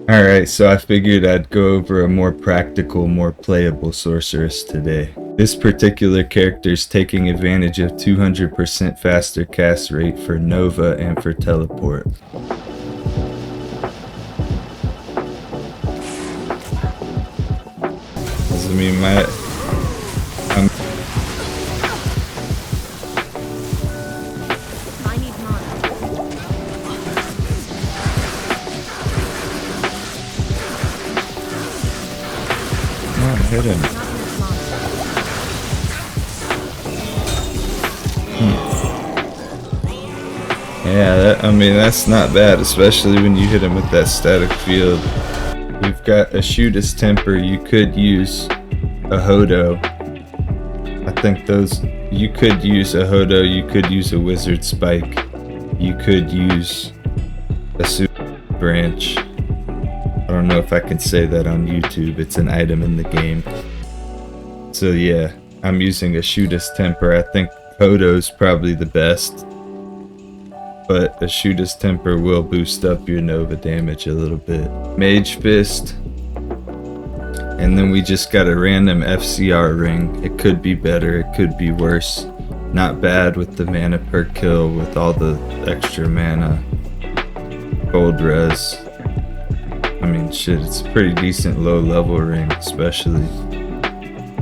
Alright, so I figured I'd go over a more practical, more playable sorceress today. This particular character is taking advantage of 200% faster cast rate for Nova and for teleport. I mean, I'm I need mana. not hit him. Not enough Yeah, I mean, that's not bad, especially when you hit him with that static field. We've got a Shootist Temper. You could use a Hodo. I think you could use a Hodo, you could use a Wizard Spike, you could use a Super Branch. I don't know if I can say that on YouTube, it's an item in the game. So yeah, I'm using a Shootist Temper. I think Hodo's probably the best, but a Shootist Temper will boost up your Nova damage a little bit. Mage Fist, and then we just got a random FCR ring. It could be better, it could be worse. Not bad with the mana per kill with all the extra mana. Gold res. I mean, shit, it's a pretty decent low level ring, especially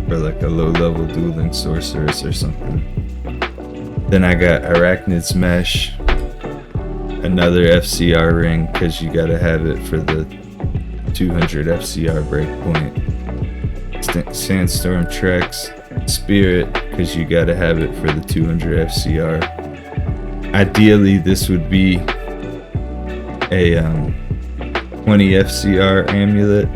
for like a low level dueling sorceress or something. Then I got Arachnid's Mesh, another FCR ring, because you gotta have it for the 200 FCR breakpoint. Sandstorm Trex, Spirit, because you gotta have it for the 200 FCR. Ideally, this would be a 20 FCR amulet,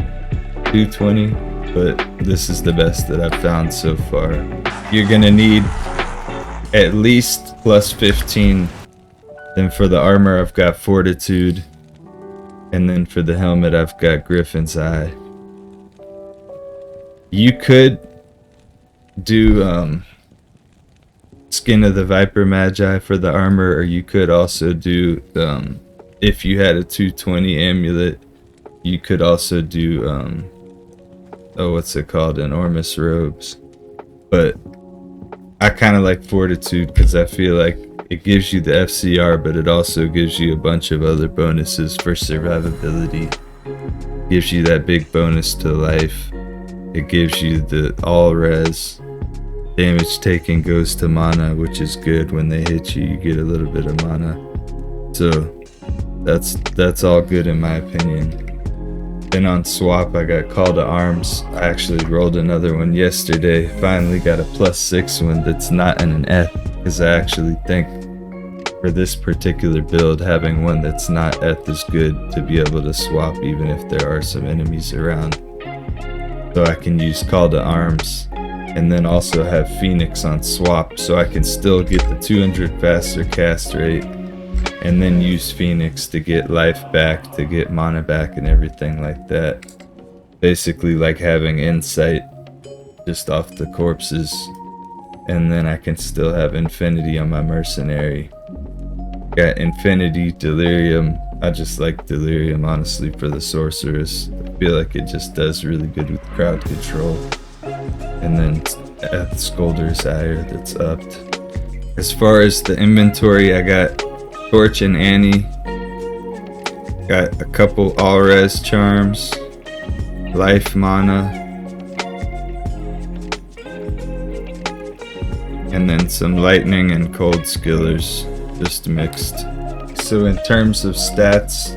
220, but this is the best that I've found so far. You're gonna need at least plus 15. Then for the armor, I've got Fortitude, and then for the helmet, I've got Griffin's Eye. You could do Skin of the Viper Magi for the armor, or you could also do, if you had a 220 amulet, you could also do, what's it called, Enormous Robes. But I kind of like Fortitude because I feel like it gives you the FCR, but it also gives you a bunch of other bonuses for survivability. Gives you that big bonus to life. It gives you the all res. Damage taken goes to mana, which is good. When they hit you, you get a little bit of mana. So that's all good in my opinion. Then on swap, I got Call to Arms. I actually rolled another one yesterday. Finally got a +6 one that's not in an F, because I actually think for this particular build, having one that's not F is good to be able to swap even if there are some enemies around. So I can use Call to Arms and then also have Phoenix on swap, so I can still get the 200 faster cast rate and then use Phoenix to get life back, to get mana back and everything like that. Basically like having insight just off the corpses, and then I can still have Infinity on my mercenary. Got Infinity, Delirium. I just like Delirium honestly for the Sorceress. I feel like it just does really good with crowd control. And then Scolder's Ire that's upped. As far as the inventory, I got Torch and Annie. Got a couple all-res charms. Life mana. And then some lightning and cold skillers, just mixed. So in terms of stats,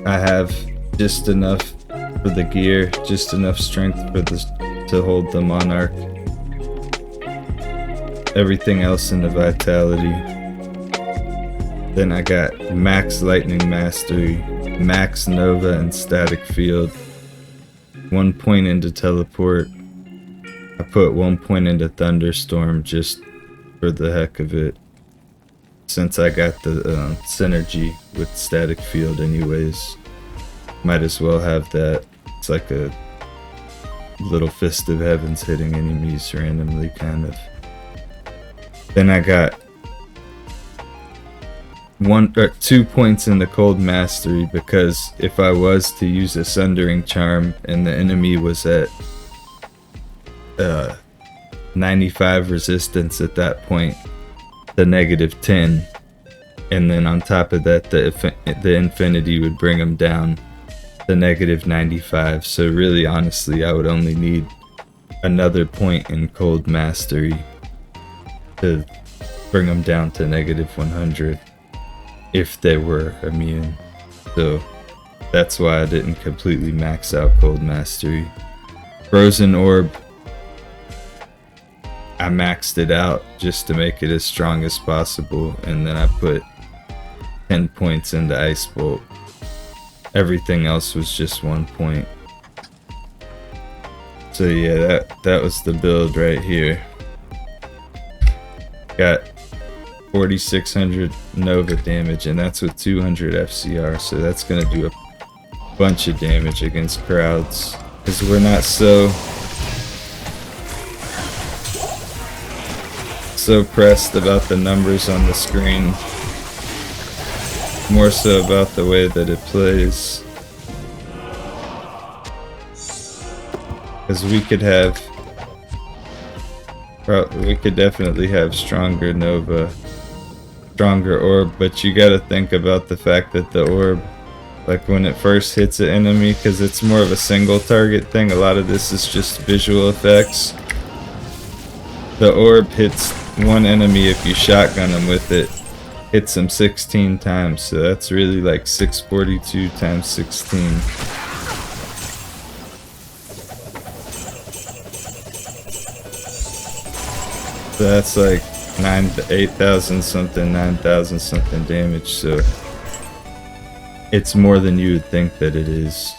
I have just enough for the gear, just enough strength for to hold the Monarch. Everything else in the vitality. Then I got max lightning mastery, max nova and static field, 1 point into teleport. I put 1 point into thunderstorm just for the heck of it, since I got the synergy with static field anyways. Might as well have that. It's like a little fist of heavens hitting enemies randomly kind of. Then I got 1 or 2 points in the cold mastery, because if I was to use a Sundering charm and the enemy was at 95 resistance at that point, the -10, and then on top of that the infinity would bring them down to -95. So really, honestly, I would only need another point in cold mastery to bring them down to -100 if they were immune. So that's why I didn't completely max out cold mastery. Frozen orb, I maxed it out just to make it as strong as possible, and then I put 10 points into ice bolt. Everything else was just 1 point. So yeah, that was the build right here. Got 4,600 Nova damage, and that's with 200 FCR, so that's gonna do a bunch of damage against crowds, because we're not so pressed about the numbers on the screen, more so about the way that it plays. Because we could definitely have stronger Nova, stronger orb, but you gotta think about the fact that the orb, like when it first hits an enemy, because it's more of a single target thing, a lot of this is just visual effects. The orb hits one enemy if you shotgun them with it, hits them 16 times, so that's really like 642 times 16. So that's like 8,000 something, 9,000 something damage, so it's more than you would think that it is.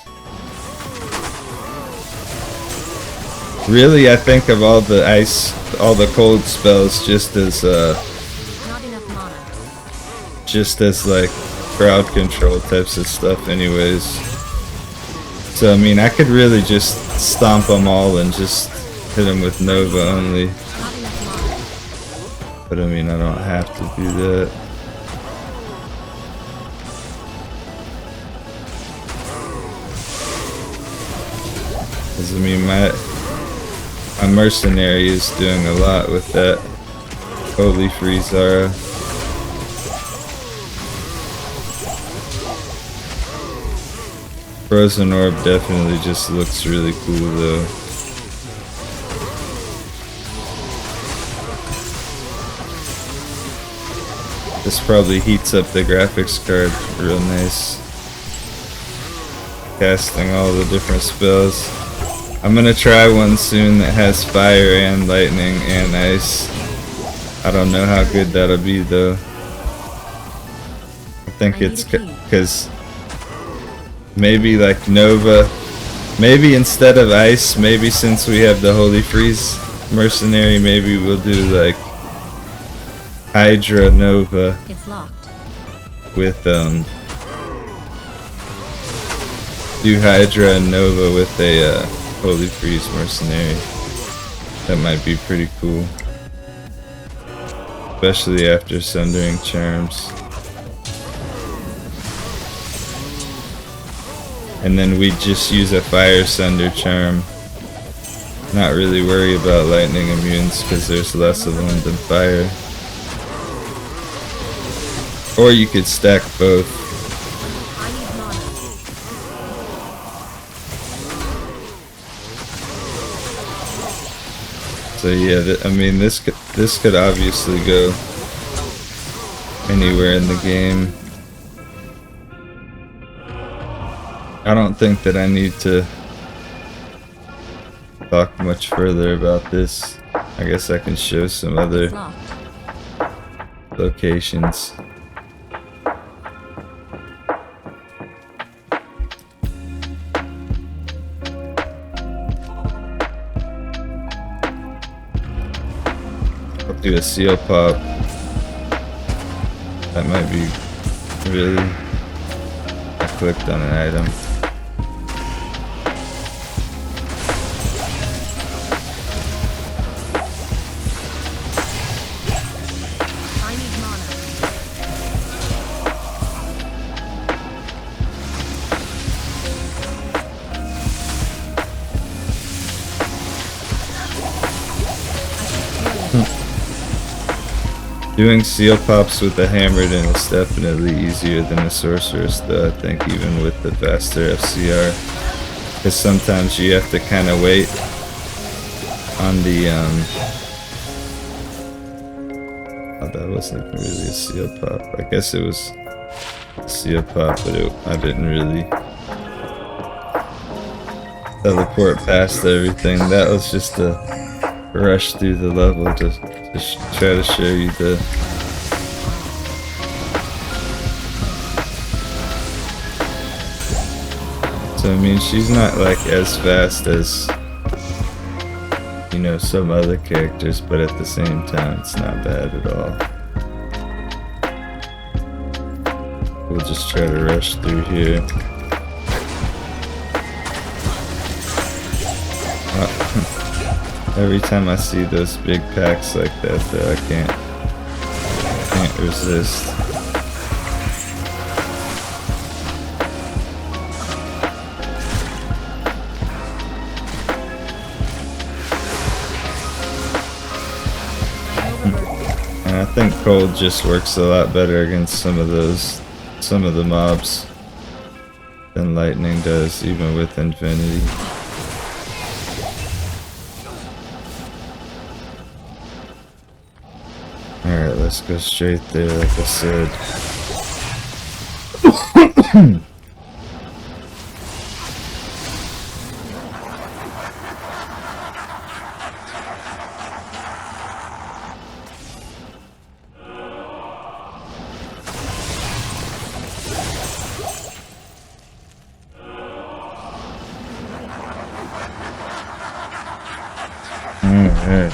Really, I think of all the ice, all the cold spells just as like crowd control types of stuff anyways. So I mean, I could really just stomp them all and just hit them with Nova only. But I mean, I don't have to do that. Because I mean, my mercenary is doing a lot with that Holy Freezara. Frozen Orb definitely just looks really cool though. This probably heats up the graphics card real nice. Casting all the different spells. I'm gonna try one soon that has fire and lightning and ice. I don't know how good that'll be though. I think it's because maybe like Nova, maybe instead of ice, maybe since we have the Holy Freeze mercenary, maybe we'll do like Hydra Nova with do Hydra and Nova with a Holy Freeze mercenary. That might be pretty cool, especially after Sundering charms. And then we just use a Fire Sunder charm. Not really worry about lightning immunes because there's less of them than fire. Or you could stack both. So yeah, I mean this could obviously go anywhere in the game. I don't think that I need to talk much further about this. I guess I can show some other locations. I'll do a seal pop. That might be really... I clicked on an item. Doing seal pops with a hammered in is definitely easier than a sorceress, though, I think, even with the faster FCR. Because sometimes you have to kind of wait on the, oh, that wasn't really a seal pop. I guess it was a seal pop, but I didn't really teleport past everything. That was just a rush through the level to try to show you the so I mean, she's not like as fast as, you know, some other characters, but at the same time it's not bad at all. We'll just try to rush through here. Every time I see those big packs like that, though, I can't resist. And I think cold just works a lot better against some of the mobs than lightning does, even with infinity. Alright, let's go straight there, like I said.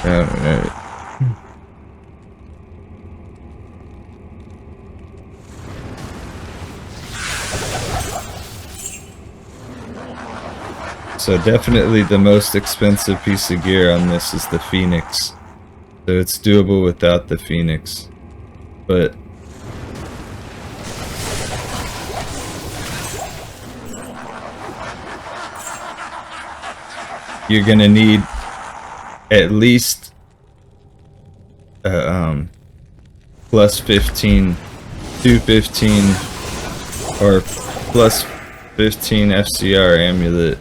Alright. So definitely the most expensive piece of gear on this is the Phoenix. So it's doable without the Phoenix. But you're gonna need at least plus 15, 215 or plus 15 FCR amulet.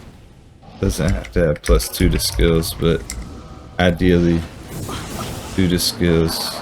Doesn't have to have plus 2 to skills, but ideally 2 to skills.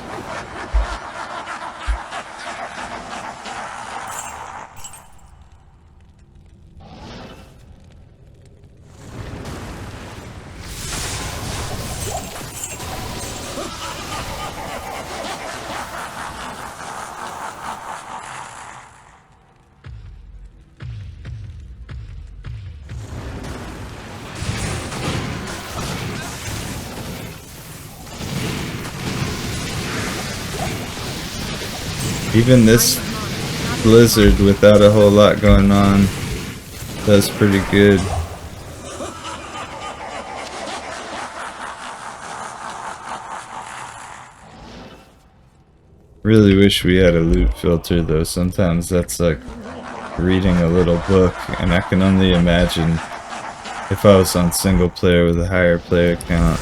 Even this blizzard without a whole lot going on does pretty good. Really wish we had a loot filter though. Sometimes that's like reading a little book, and I can only imagine if I was on single player with a higher player count.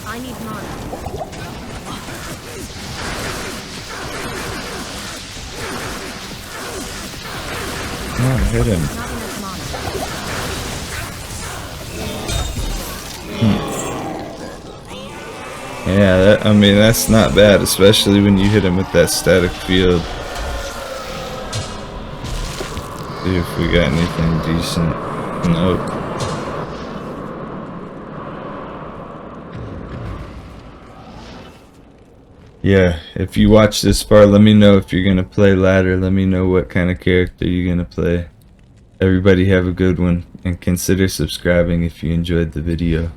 I need mana. Come on, hit him. Not enough mana. Yeah, I mean, that's not bad, especially when you hit him with that static field. See if we got anything decent. Nope. Yeah, if you watch this far, let me know if you're gonna play ladder. Let me know what kind of character you're gonna play. Everybody have a good one, and consider subscribing if you enjoyed the video.